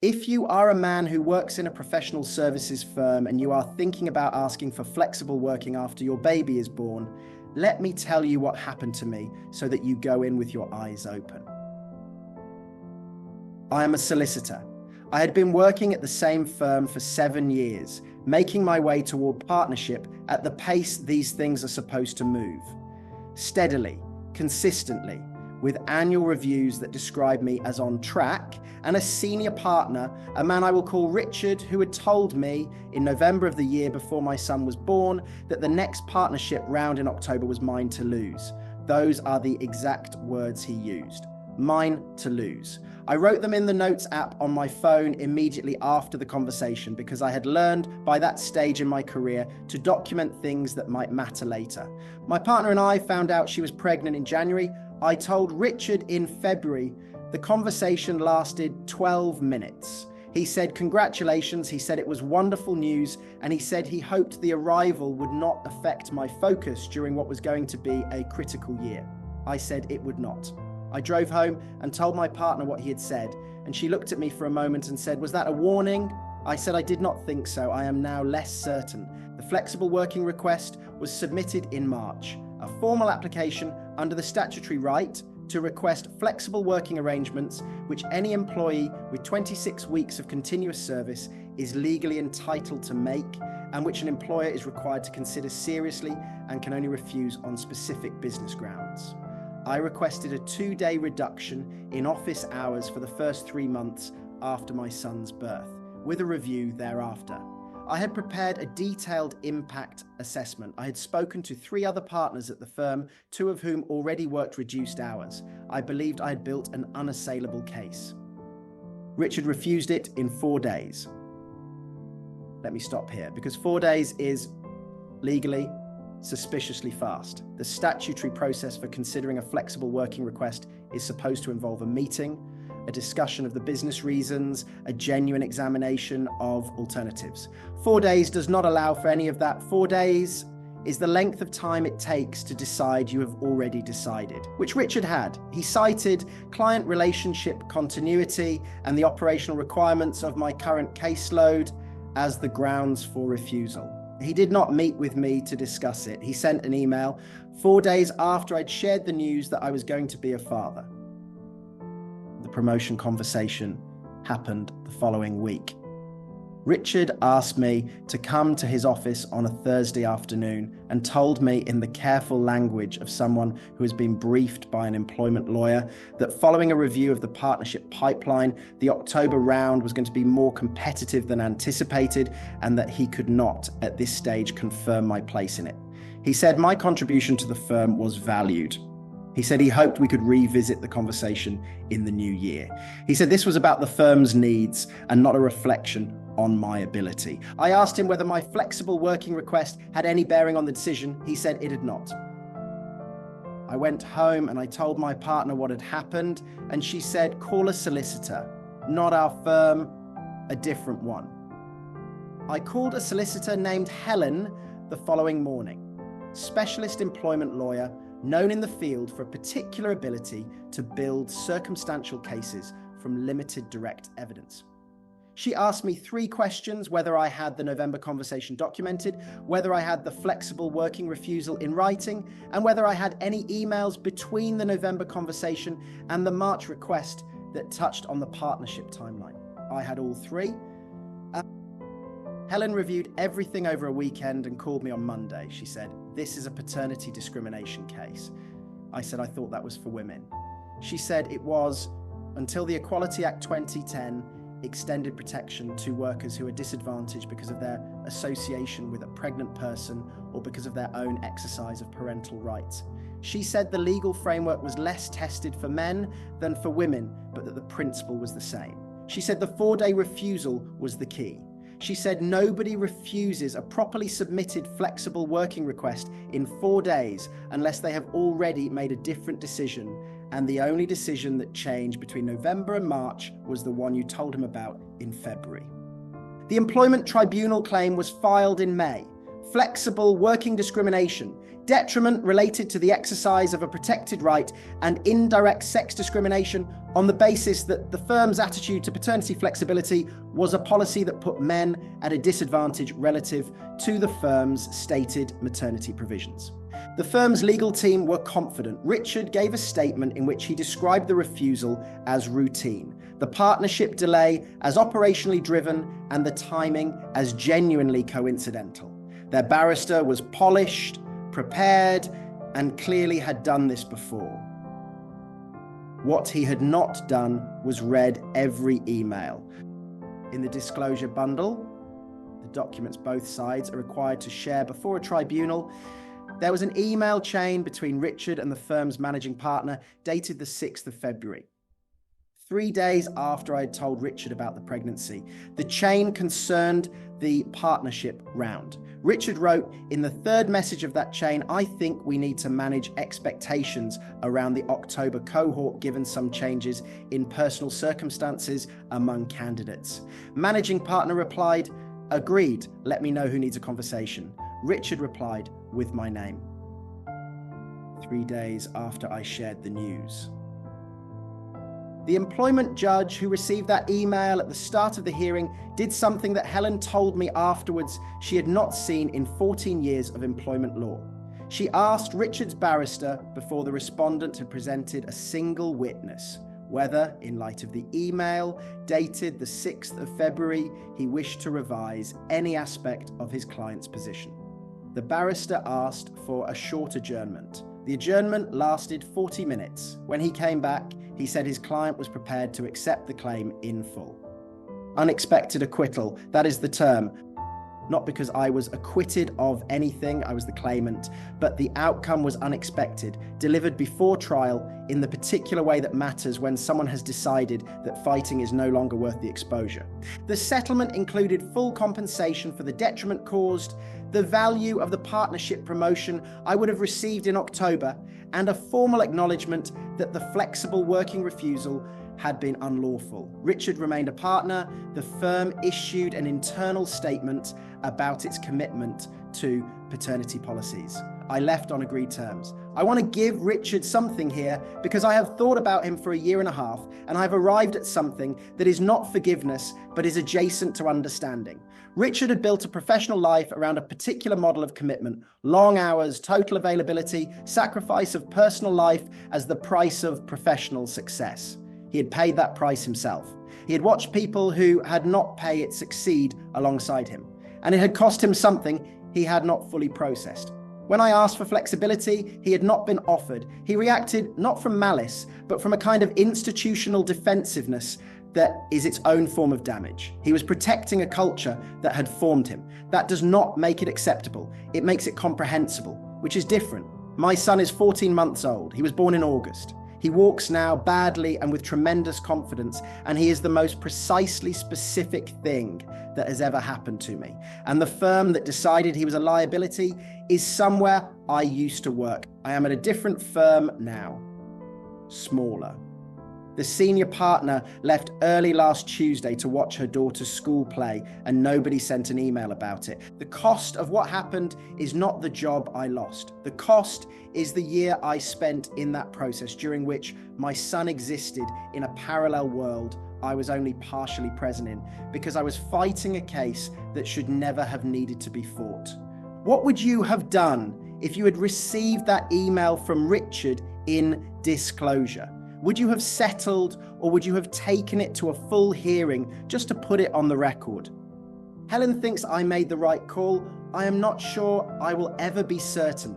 If you are a man who works in a professional services firm and you are thinking about asking for flexible working after your baby is born, let me tell you what happened to me so that you go in with your eyes open. I am a solicitor. I had been working at the same firm for 7 years, making my way toward partnership at the pace these things are supposed to move. Steadily, consistently, with annual reviews that describe me as on track, and a senior partner, a man I will call Richard, who had told me in November of the year before my son was born that the next partnership round in October was mine to lose. Those are the exact words he used. Mine to lose. I wrote them in the notes app on my phone immediately after the conversation because I had learned by that stage in my career to document things that might matter later. My partner and I found out she was pregnant in January. I told Richard in February. The conversation lasted 12 minutes. He said congratulations, he said it was wonderful news, and he said he hoped the arrival would not affect my focus during what was going to be a critical year. I said it would not. I drove home and told my partner what he had said, and she looked at me for a moment and said, "Was that a warning?" I said I did not think so. I am now less certain. The flexible working request was submitted in March, a formal application under the statutory right to request flexible working arrangements which any employee with 26 weeks of continuous service is legally entitled to make, and which an employer is required to consider seriously and can only refuse on specific business grounds. I requested a 2-day reduction in office hours for the first 3 months after my son's birth, with a review thereafter. I had prepared a detailed impact assessment. I had spoken to 3 other partners at the firm, 2 of whom already worked reduced hours. I believed I had built an unassailable case. Richard refused it in 4 days. Let me stop here, because 4 days is legally suspiciously fast. The statutory process for considering a flexible working request is supposed to involve a meeting, a discussion of the business reasons, a genuine examination of alternatives. 4 days does not allow for any of that. 4 days is the length of time it takes to decide you have already decided, which Richard had. He cited client relationship continuity and the operational requirements of my current caseload as the grounds for refusal. He did not meet with me to discuss it. He sent an email 4 days after I'd shared the news that I was going to be a father. The promotion conversation happened the following week. Richard asked me to come to his office on a Thursday afternoon and told me in the careful language of someone who has been briefed by an employment lawyer that following a review of the partnership pipeline, the October round was going to be more competitive than anticipated and that he could not at this stage confirm my place in it. He said my contribution to the firm was valued. He said he hoped we could revisit the conversation in the new year. He said this was about the firm's needs and not a reflection on my ability. I asked him whether my flexible working request had any bearing on the decision. He said it had not. I went home and I told my partner what had happened, and she said, "Call a solicitor, not our firm, a different one." I called a solicitor named Helen the following morning, specialist employment lawyer, known in the field for a particular ability to build circumstantial cases from limited direct evidence. She asked me 3 questions: whether I had the November conversation documented, whether I had the flexible working refusal in writing, and whether I had any emails between the November conversation and the March request that touched on the partnership timeline. I had all 3. Helen reviewed everything over a weekend and called me on Monday. She said, "This is a paternity discrimination case." I said I thought that was for women. She said it was until the Equality Act 2010 extended protection to workers who are disadvantaged because of their association with a pregnant person or because of their own exercise of parental rights. She said the legal framework was less tested for men than for women, but that the principle was the same. She said the 4-day refusal was the key. She said nobody refuses a properly submitted flexible working request in 4 days unless they have already made a different decision, and the only decision that changed between November and March was the one you told him about in February. The employment tribunal claim was filed in May. flexible working discrimination, detriment related to the exercise of a protected right, and indirect sex discrimination on the basis that the firm's attitude to paternity flexibility was a policy that put men at a disadvantage relative to the firm's stated maternity provisions. The firm's legal team were confident. Richard gave a statement in which he described the refusal as routine, the partnership delay as operationally driven, and the timing as genuinely coincidental. Their barrister was polished, prepared, and clearly had done this before. What he had not done was read every email. In the disclosure bundle, the documents both sides are required to share before a tribunal, there was an email chain between Richard and the firm's managing partner dated the 6th of February. 3 days after I had told Richard about the pregnancy. The chain concerned the partnership round. Richard wrote, in the third message of that chain, I think we need to manage expectations around the October cohort given some changes in personal circumstances among candidates. Managing partner replied, agreed, let me know who needs a conversation. Richard replied, with my name. 3 days after I shared the news. The employment judge who received that email at the start of the hearing did something that Helen told me afterwards she had not seen in 14 years of employment law. She asked Richard's barrister, before the respondent had presented a single witness, whether, in light of the email dated the 6th of February, he wished to revise any aspect of his client's position. The barrister asked for a short adjournment. The adjournment lasted 40 minutes. When he came back, he said his client was prepared to accept the claim in full. Unexpected acquittal, that is the term. Not because I was acquitted of anything, I was the claimant, but the outcome was unexpected, delivered before trial in the particular way that matters when someone has decided that fighting is no longer worth the exposure. The settlement included full compensation for the detriment caused, the value of the partnership promotion I would have received in October, and a formal acknowledgement that the flexible working refusal had been unlawful. Richard remained a partner. The firm issued an internal statement about its commitment to paternity policies. I left on agreed terms. I want to give Richard something here because I have thought about him for a year and a half, and I've arrived at something that is not forgiveness, but is adjacent to understanding. Richard had built a professional life around a particular model of commitment: long hours, total availability, sacrifice of personal life as the price of professional success. He had paid that price himself. He had watched people who had not paid it succeed alongside him, and it had cost him something he had not fully processed. When I asked for flexibility, he had not been offered. He reacted not from malice, but from a kind of institutional defensiveness that is its own form of damage. He was protecting a culture that had formed him. That does not make it acceptable. It makes it comprehensible, which is different. My son is 14 months old. He was born in August. He walks now badly and with tremendous confidence, and he is the most precisely specific thing that has ever happened to me. And the firm that decided he was a liability is somewhere I used to work. I am at a different firm now, smaller. The senior partner left early last Tuesday to watch her daughter's school play, and nobody sent an email about it. The cost of what happened is not the job I lost. The cost is the year I spent in that process, during which my son existed in a parallel world I was only partially present in, because I was fighting a case that should never have needed to be fought. What would you have done if you had received that email from Richard in disclosure? Would you have settled, or would you have taken it to a full hearing just to put it on the record? Helen thinks I made the right call. I am not sure I will ever be certain.